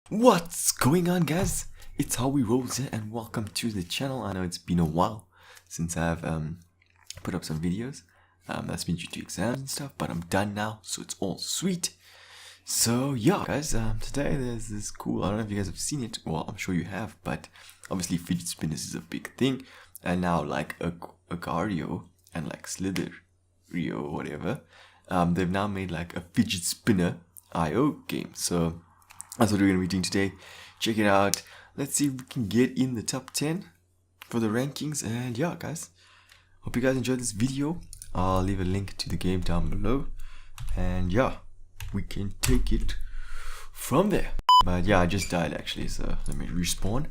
What's going on, guys? It's HowWeRolz here and welcome to the channel. I know it's been a while since I've put up some videos. That's been due to exams and stuff, but I'm done now, so it's all sweet. So yeah, guys, today there's this cool, I don't know if you guys have seen it. Well, I'm sure you have, but obviously fidget spinners is a big thing, and now like Agario and like Slitherio or whatever, they've now made like a fidget spinner IO game. So that's what we're gonna be doing today. Check it out. Let's see if we can get in the top 10 for the rankings. And yeah, guys, hope you guys enjoyed this video. I'll leave a link to the game down below, and yeah, we can take it from there. But yeah, I just died actually, so let me respawn.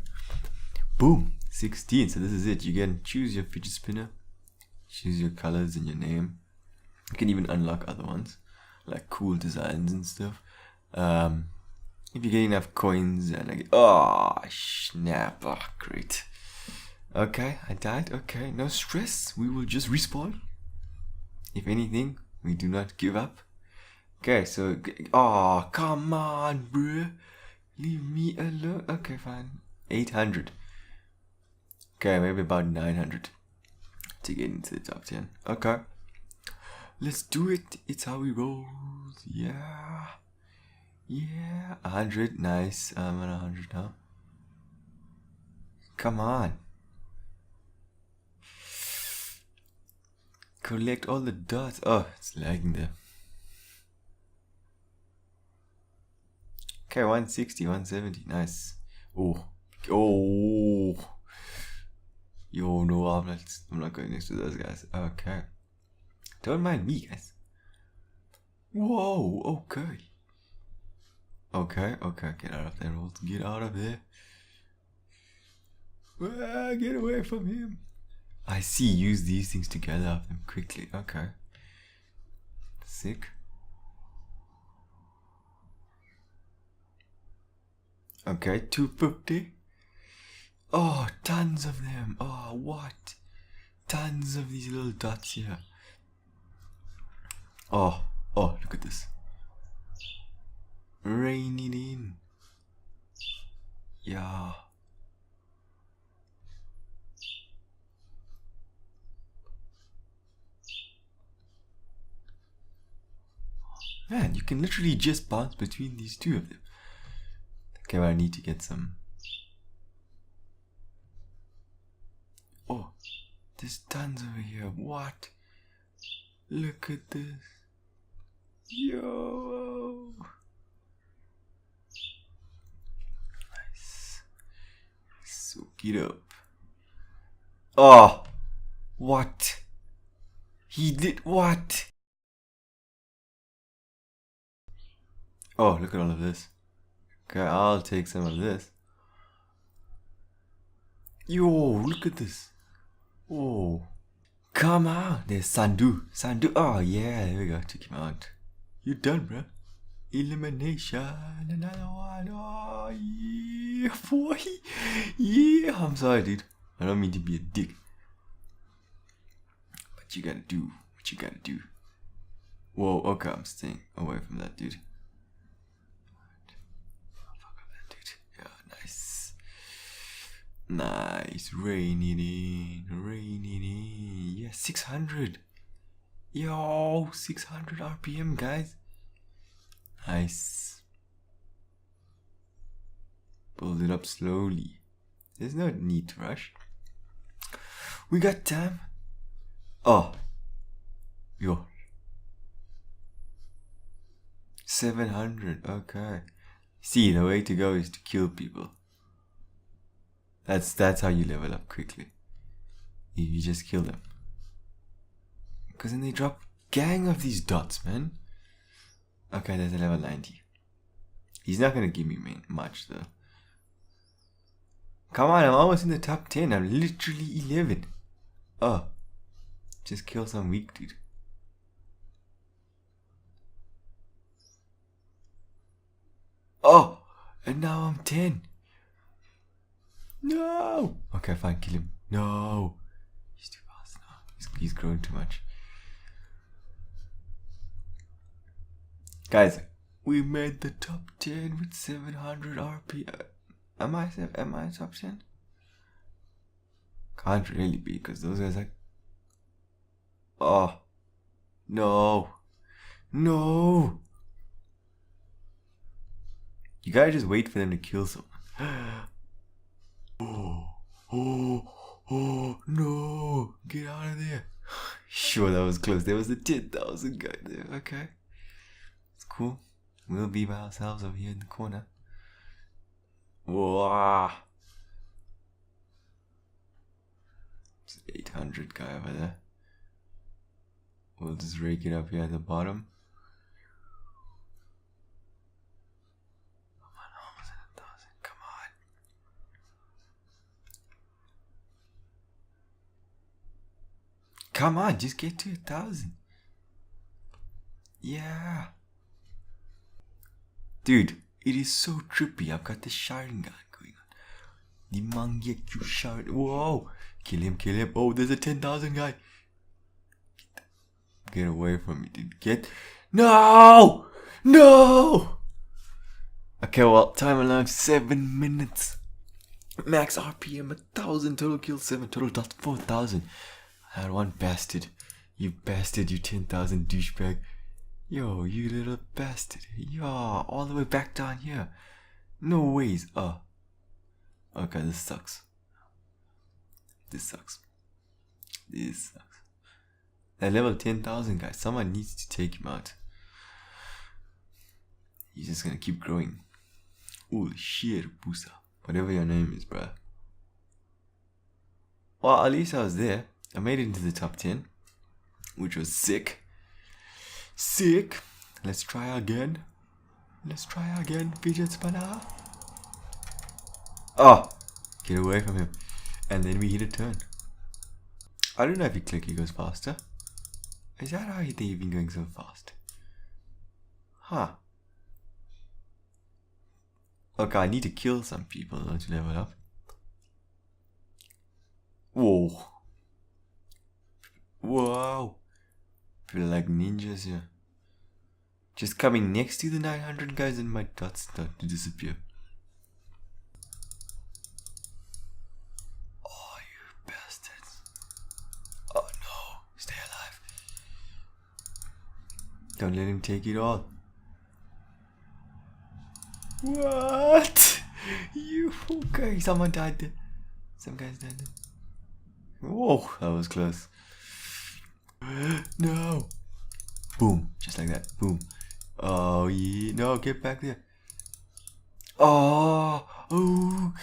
Boom, 16. So this is it. You can choose your fidget spinner, choose your colors and your name. You can even unlock other ones like cool designs and stuff. If you get enough coins and like, oh snap, oh great. Okay, I died. Okay, no stress, we will just respawn. If anything, we do not give up. Okay, so, oh come on bruh, leave me alone. Okay, fine, 800. Okay, maybe about 900 to get into the top 10. Okay, let's do it. It's how we roll. Yeah, 100. Nice. I'm at 100 now. Come on, collect all the dots. Oh, it's lagging there. Okay, 160, 170. Nice. Oh, yo, no, I'm not going next to those guys. Okay, don't mind me, guys. Whoa, okay, get out of there, Rolz. Get out of there. Get away from him. I see, use these things to gather up them quickly. Okay, sick. Okay, 250. Oh, tons of them. Oh, what? Tons of these little dots here. Oh, look at this. Raining in. Yeah. Man, you can literally just bounce between these two of them. Okay, well, I need to get some. Oh, there's tons over here. What? Look at this. Yo. Nice. Soak it up. Oh, what? He did what? Oh, look at all of this. Okay, I'll take some of this. Yo, look at this. Oh, come on. There's Sandu. Oh, yeah, there we go. Took him out. You're done, bro. Elimination. Another one. Oh, yeah, boy. Yeah, I'm sorry, dude. I don't mean to be a dick. But you gotta do what you gotta do. Whoa, okay, I'm staying away from that, dude. Nice, raining in. Yeah, 600. Yo, 600 RPM, guys. Nice. Build it up slowly. There's no need to rush. We got time. Oh, yo, 700. Okay. See, the way to go is to kill people. That's how you level up quickly. You just kill them. Because then they drop gang of these dots, man. Okay, there's a level 90. He's not gonna give me much though. Come on, I'm almost in the top 10. I'm literally 11. Oh, just kill some weak dude. Oh, and now I'm 10. No! Okay, fine, kill him. No! He's too fast now. He's growing too much. Guys, We made the top 10 with 700 RP. Am I top 10? Can't really be, because those guys are... Oh. No. No. You gotta just wait for them to kill someone. Oh, no. Get out of there. Sure, that was close. There was a 10,000 guy there. Okay. It's cool. We'll be by ourselves over here in the corner. Whoa. It's 800 guy over there. We'll just rake it up here at the bottom. Come on, almost at 1,000. Come on. Come on, just get to 1,000. Yeah. Dude, it is so trippy. I've got the Sharingan going on. The Mangekyu Sharingan. Whoa. Kill him, kill him. Oh, there's a 10,000 guy. Get away from me, dude. Get... No! No! Okay, well, time alive 7 minutes. Max RPM 1,000. Total kills 7. Total dots 4,000. I had one bastard. You bastard, you 10,000 douchebag. Yo, you little bastard. Yo, all the way back down here. No ways. Oh. Okay, this sucks. This sucks. This sucks. At level 10,000, guys. Someone needs to take him out. He's just gonna keep growing. Holy shit, Busa. Whatever your name is, bruh. Well, at least I was there. I made it into the top 10. Which was sick. Sick. Let's try again. Let's try again. Fidget spinner. Oh. Get away from him. And then we hit a turn. I don't know if you click, he goes faster. Is that how they've been going so fast? Huh. Okay, I need to kill some people to level up. Whoa. Whoa. Feel like ninjas here. Just coming next to the 900 guys and my dots start to disappear. Oh, you bastards. Oh no. Stay alive. Don't let him take it all. What? You okay? Someone died there. Some guys died there. Whoa, that was close. No. Boom. Just like that. Boom. Oh, yeah. No, get back there. Oh. Oh.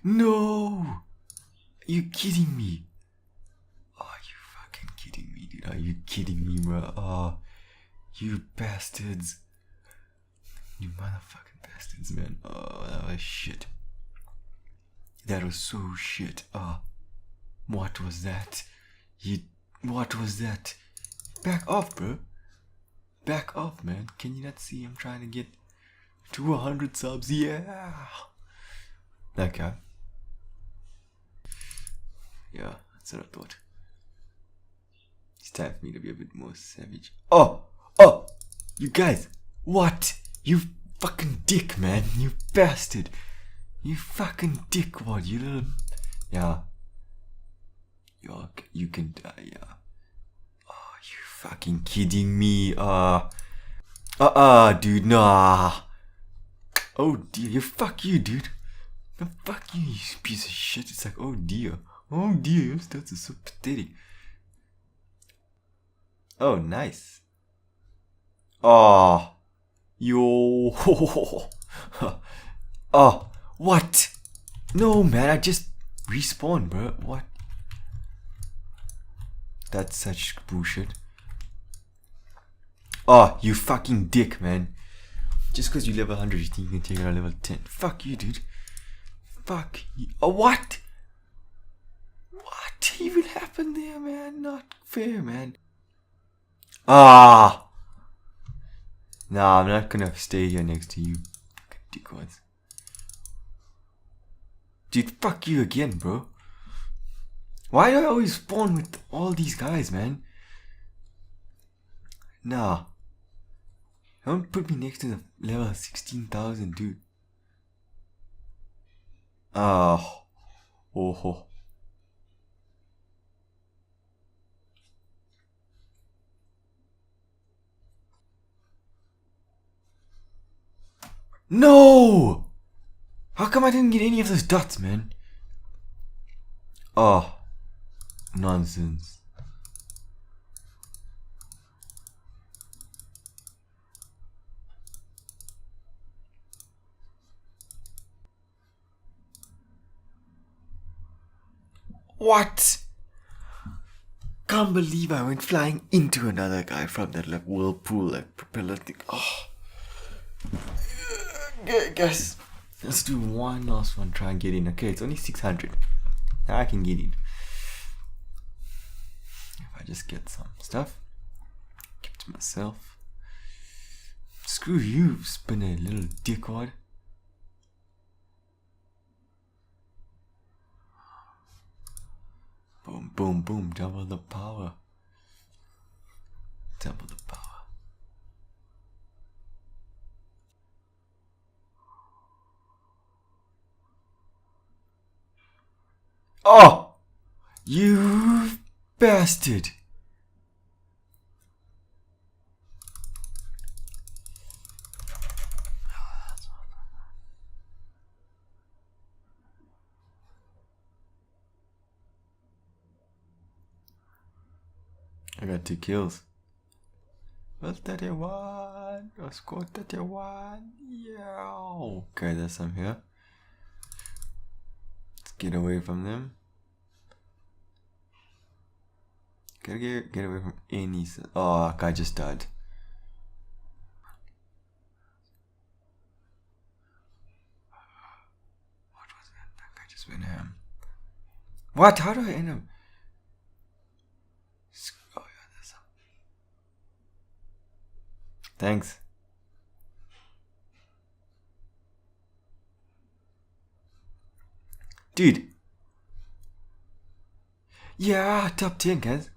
No. Are you kidding me? Are you fucking kidding me, dude? Are you kidding me, bro? Oh. You bastards. You motherfucking bastards, man. Oh, that was shit. That was so shit. What was that? What was that? Back off, bro. Back off, man. Can you not see I'm trying to get to 100 subs? Yeah. Okay. Yeah, that's what I thought. It's time for me to be a bit more savage. Oh! Oh! You guys! What? You fucking dick, man. You bastard. You fucking dickwad, you little... Yeah. You can die, yeah. Oh, you fucking kidding me? Dude, nah. Oh dear, fuck you, dude. No, fuck you, you piece of shit. It's like, oh dear. Oh dear, that's so pathetic. Oh, nice. Oh. Yo. Oh, what? No, man, I just respawned, bro. What? That's such bullshit. Oh, you fucking dick, man. Just because you level 100, you think you can take it on level 10. Fuck you, dude. Fuck you. Oh, what? What even happened there, man? Not fair, man. Ah. Nah, I'm not gonna stay here next to you. Dickwads. Dude, fuck you again, bro. Why do I always spawn with all these guys, man? Nah. Don't put me next to the level 16,000, dude. Oh. Oh. No! How come I didn't get any of those dots, man? Oh. Nonsense. What? Can't believe I went flying into another guy from that like whirlpool, like propeller thing. Oh. Okay, guys, let's do one last one. Try and get in. Okay, it's only 600. I can get in. If I just get some stuff, keep it to myself. Screw you, spinner, little dickwad. Boom, boom, boom, double the power. Double the power. Oh! You bastard! I got 2 kills. Well, 31. I scored 31. Yeah. Okay, there's some here. Let's get away from them. Gotta get away from any. Oh, guy just died. What was that? That guy just went ham. What? How do I end up? Oh yeah, there's some. Thanks. Dude. Yeah, top 10, guys.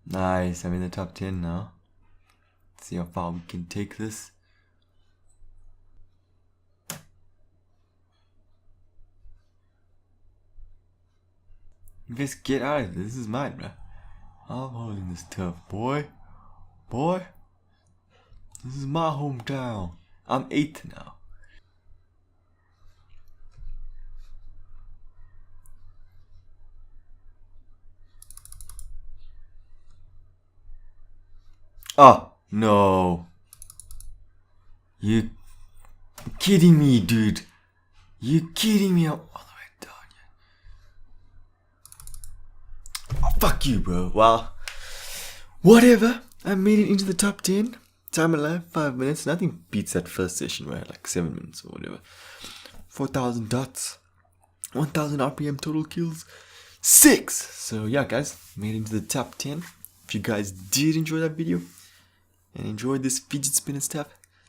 Nice, I'm in the top 10 now. Let's see how far we can take this. You guys get out of this. This is mine, bro. I'm holding this tough, boy. Boy. This is my hometown. I'm 8th now. Oh, no. You kidding me, dude. You kidding me? I'm all the way down here. Oh, fuck you, bro. Well, whatever. I made it into the top 10. Time alive, 5 minutes. Nothing beats that first session where I had like 7 minutes or whatever. 4,000 dots. 1,000 RPM total kills. 6. So yeah, guys, made it into the top 10. If you guys did enjoy that video and enjoyed this fidget spinner stuff,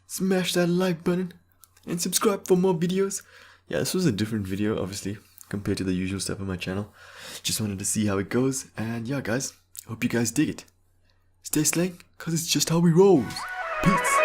smash that like button and subscribe for more videos. Yeah, this was a different video, obviously, compared to the usual stuff on my channel. Just wanted to see how it goes. And yeah, guys, hope you guys dig it. Stay slaying, cause it's just how we roll. Peace.